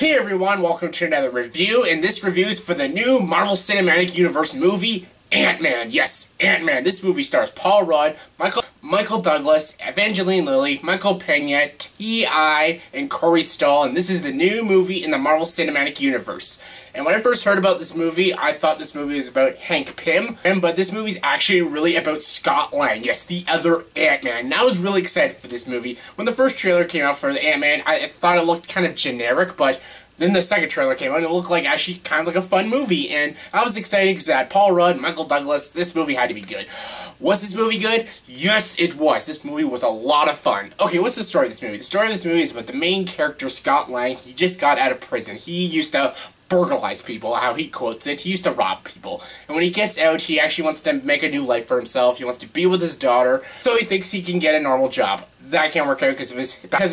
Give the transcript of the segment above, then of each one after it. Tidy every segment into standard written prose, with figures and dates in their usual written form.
Hey everyone, welcome to another review, and this review is for the new Marvel Cinematic Universe movie, Ant-Man. Yes, Ant-Man. This movie stars Paul Rudd, Michael Douglas, Evangeline Lily, Michael Pena, T.I., and Cory Stoll, and this is the new movie in the Marvel Cinematic Universe. And when I first heard about this movie, I thought this movie was about Hank Pym, but this movie's actually really about Scott Lang, yes, the other Ant-Man. And I was really excited for this movie. When the first trailer came out for the Ant-Man, I thought it looked kind of generic, but then the second trailer came out and it looked like actually kind of like a fun movie, and I was excited because it had Paul Rudd, Michael Douglas. This movie had to be good. Was this movie good? Yes, it was. This movie was a lot of fun. Okay, what's the story of this movie? The story of this movie is about the main character, Scott Lang. He just got out of prison. He used to burglarize people, how he quotes it. He used to rob people. And when he gets out, he actually wants to make a new life for himself. He wants to be with his daughter, so he thinks he can get a normal job. That can't work out because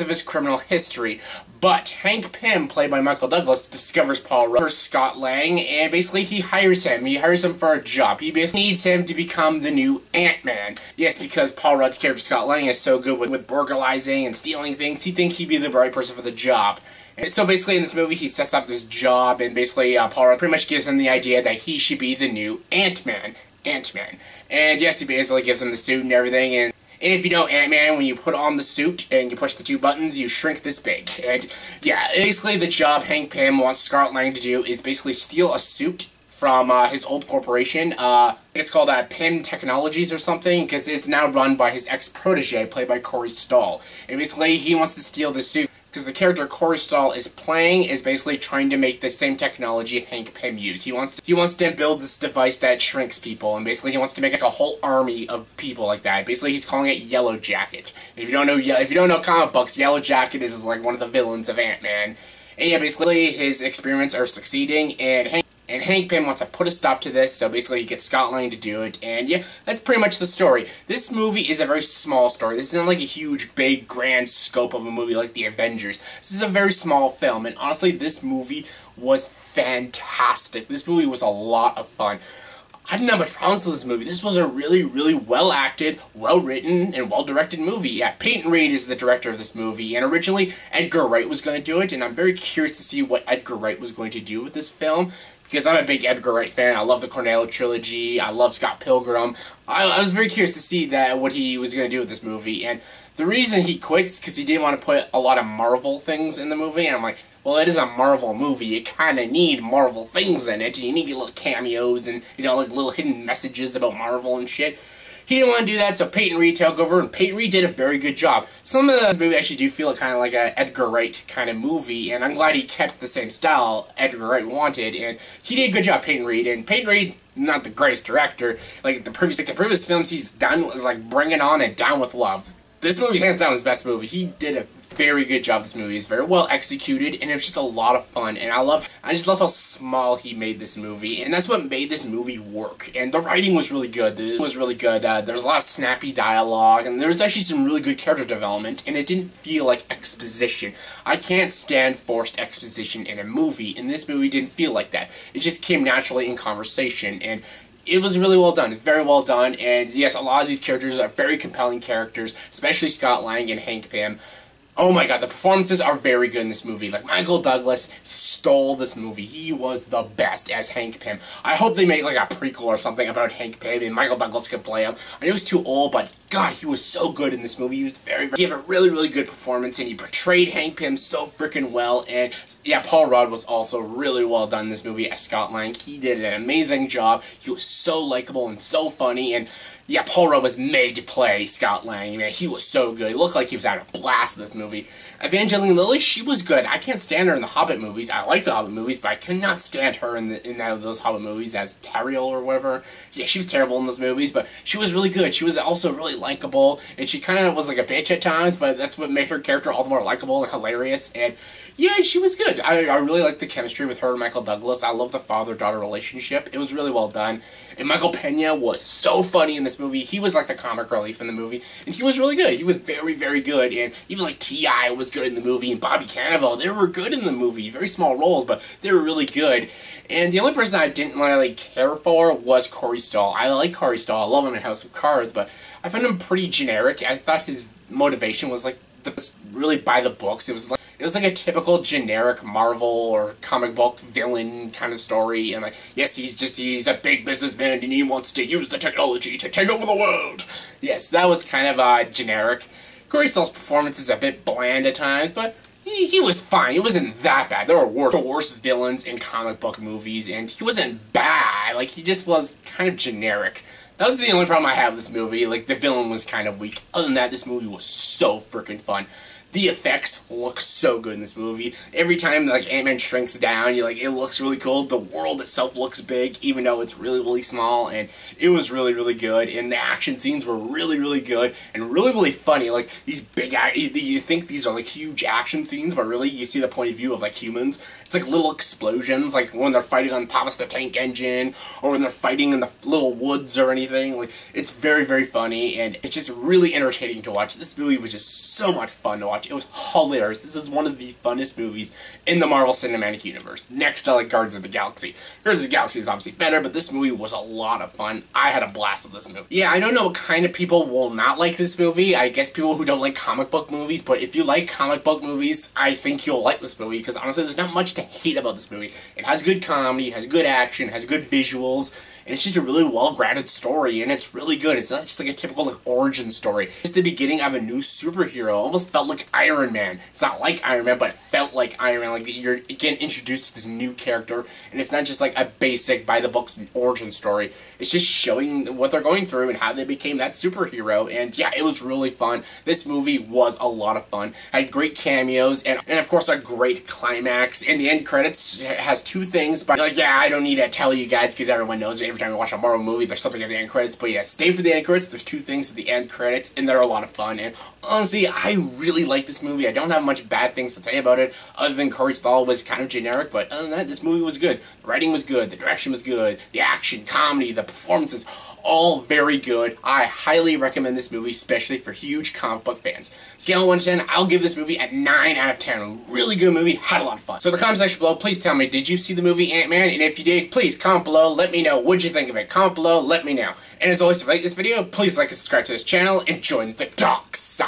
of his criminal history. But Hank Pym, played by Michael Douglas, discovers Paul Rudd for Scott Lang, and basically he hires him. He hires him for a job. He basically needs him to become the new Ant-Man. Yes, because Paul Rudd's character Scott Lang is so good with burglarizing and stealing things, he thinks he'd be the right person for the job. And so basically in this movie he sets up this job, and basically Paul Rudd pretty much gives him the idea that he should be the new Ant-Man. And yes, he basically gives him the suit and everything, and if you know Ant-Man, when you put on the suit and you push the two buttons, you shrink this big. And yeah, basically the job Hank Pym wants Scott Lang to do is basically steal a suit from his old corporation. It's called Pym Technologies or something, because it's now run by his ex-protege, played by Cory Stoll. And basically he wants to steal the suit because the character Cory Stoll is basically trying to make the same technology Hank Pym used. He wants to build this device that shrinks people, and basically he wants to make like a whole army of people like that. Basically he's calling it Yellow Jacket. And if you don't know comic books, Yellow Jacket is like one of the villains of Ant-Man. And yeah, basically his experiments are succeeding, and Hank Pym wants to put a stop to this, so basically he gets Scott Lang to do it, and yeah, that's pretty much the story. This movie is a very small story. This isn't like a huge, big, grand scope of a movie like The Avengers. This is a very small film, and honestly, this movie was fantastic. This movie was a lot of fun. I didn't have much problems with this movie. This was a really, really well-acted, well-written, and well-directed movie. Yeah, Peyton Reed is the director of this movie, and originally Edgar Wright was going to do it, and I'm very curious to see what Edgar Wright was going to do with this film, because I'm a big Edgar Wright fan. I love the Cornetto trilogy. I love Scott Pilgrim. I was very curious to see what he was going to do with this movie, and the reason he quit is because he didn't want to put a lot of Marvel things in the movie, and I'm like, well, it is a Marvel movie. You kind of need Marvel things in it. You need little cameos and, you know, like little hidden messages about Marvel and shit. He didn't want to do that, so Peyton Reed took over, and Peyton Reed did a very good job. Some of the movies actually do feel kind of like an Edgar Wright kind of movie, and I'm glad he kept the same style Edgar Wright wanted, and he did a good job, Peyton Reed. And Peyton Reed, not the greatest director. Like the previous films he's done was like Bring It On and Down with Love. This movie, hands down, his best movie. He did a very good job. This movie is very well executed, and it was just a lot of fun. And I just love how small he made this movie, and that's what made this movie work. And the writing was really good. It was really good. There's a lot of snappy dialogue, and there was actually some really good character development, and it didn't feel like exposition. I can't stand forced exposition in a movie, and this movie didn't feel like that. It just came naturally in conversation, and it was really well done, very well done, and yes, a lot of these characters are very compelling characters, especially Scott Lang and Hank Pym. Oh my god, the performances are very good in this movie. Like, Michael Douglas stole this movie. He was the best as Hank Pym. I hope they make like a prequel or something about Hank Pym and Michael Douglas could play him. I know he's too old, but god, he was so good in this movie. He was he gave a really, really good performance, and he portrayed Hank Pym so freaking well. And yeah, Paul Rudd was also really well done in this movie as Scott Lang. He did an amazing job. He was so likable and so funny, and yeah, Paul Rudd was made to play Scott Lang. Man, he was so good. He looked like he was having a blast in this movie. Evangeline Lily, she was good. I can't stand her in the Hobbit movies. I like the Hobbit movies, but I could not stand her in those Hobbit movies as Tariel or whatever. Yeah, she was terrible in those movies, but she was really good. She was also really likable, and she kind of was like a bitch at times, but that's what made her character all the more likable and hilarious. And yeah, she was good. I really liked the chemistry with her and Michael Douglas. I love the father-daughter relationship. It was really well done. And Michael Pena was so funny in this movie. He was like the comic relief in the movie, and he was really good. He was very, very good, and even like T.I. was good in the movie, and Bobby Cannavale, they were good in the movie. Very small roles, but they were really good. And the only person I didn't really care for was Cory Stoll. I like Cory Stoll. I love him in House of Cards, but I found him pretty generic. I thought his motivation was like really by the books. It was like It was like a typical generic Marvel or comic book villain kind of story, and like, yes, he's a big businessman and he wants to use the technology to take over the world. Yes, that was kind of generic. Cory Stoll's performance is a bit bland at times, but he was fine. He wasn't that bad. There were worse villains in comic book movies, and he wasn't bad. Like, he just was kind of generic. That was the only problem I had with this movie. Like, the villain was kind of weak. Other than that, this movie was so freaking fun. The effects look so good in this movie. Every time, like, Ant-Man shrinks down, you're like, it looks really cool. The world itself looks big, even though it's really, really small, and it was really, really good. And the action scenes were really, really good and really, really funny. Like, these big, you think these are, like, huge action scenes, but really, you see the point of view of, like, humans. It's like little explosions, like when they're fighting on top of the tank engine, or when they're fighting in the little woods or anything. Like, it's very, very funny, and it's just really entertaining to watch. This movie was just so much fun to watch. It was hilarious. This is one of the funnest movies in the Marvel Cinematic Universe, next to, like, Guardians of the Galaxy. Guardians of the Galaxy is obviously better, but this movie was a lot of fun. I had a blast with this movie. Yeah, I don't know what kind of people will not like this movie. I guess people who don't like comic book movies, but if you like comic book movies, I think you'll like this movie, because honestly, there's not much to hate about this movie. It has good comedy, it has good action, it has good visuals, and it's just a really well-grounded story, and it's really good. It's not just like a typical, like, origin story. It's the beginning of a new superhero. It almost felt like Iron Man. It's not like Iron Man, but it felt like Iron Man. Like, you're getting introduced to this new character, and it's not just like a basic, by-the-books origin story. It's just showing what they're going through and how they became that superhero, and yeah, it was really fun. This movie was a lot of fun. It had great cameos, and of course, a great climax. And the end credits has two things, but like, yeah, I don't need to tell you guys, because everyone knows it. Every time you watch a Marvel movie, there's something at the end credits, but yeah, stay for the end credits. There's two things at the end credits, and they're a lot of fun, and honestly, I really like this movie. I don't have much bad things to say about it, other than Cory Stoll was kind of generic, but other than that, this movie was good. The writing was good, the direction was good, the action, comedy, the performances, all very good. I highly recommend this movie, especially for huge comic book fans. Scale of 1 to 10, I'll give this movie a 9 out of 10. Really good movie, had a lot of fun. So in the comment section below, please tell me, did you see the movie Ant-Man? And if you did, please comment below, let me know. What'd you think of it? Comment below, let me know. And as always, if you like this video, please like and subscribe to this channel, and join the talks.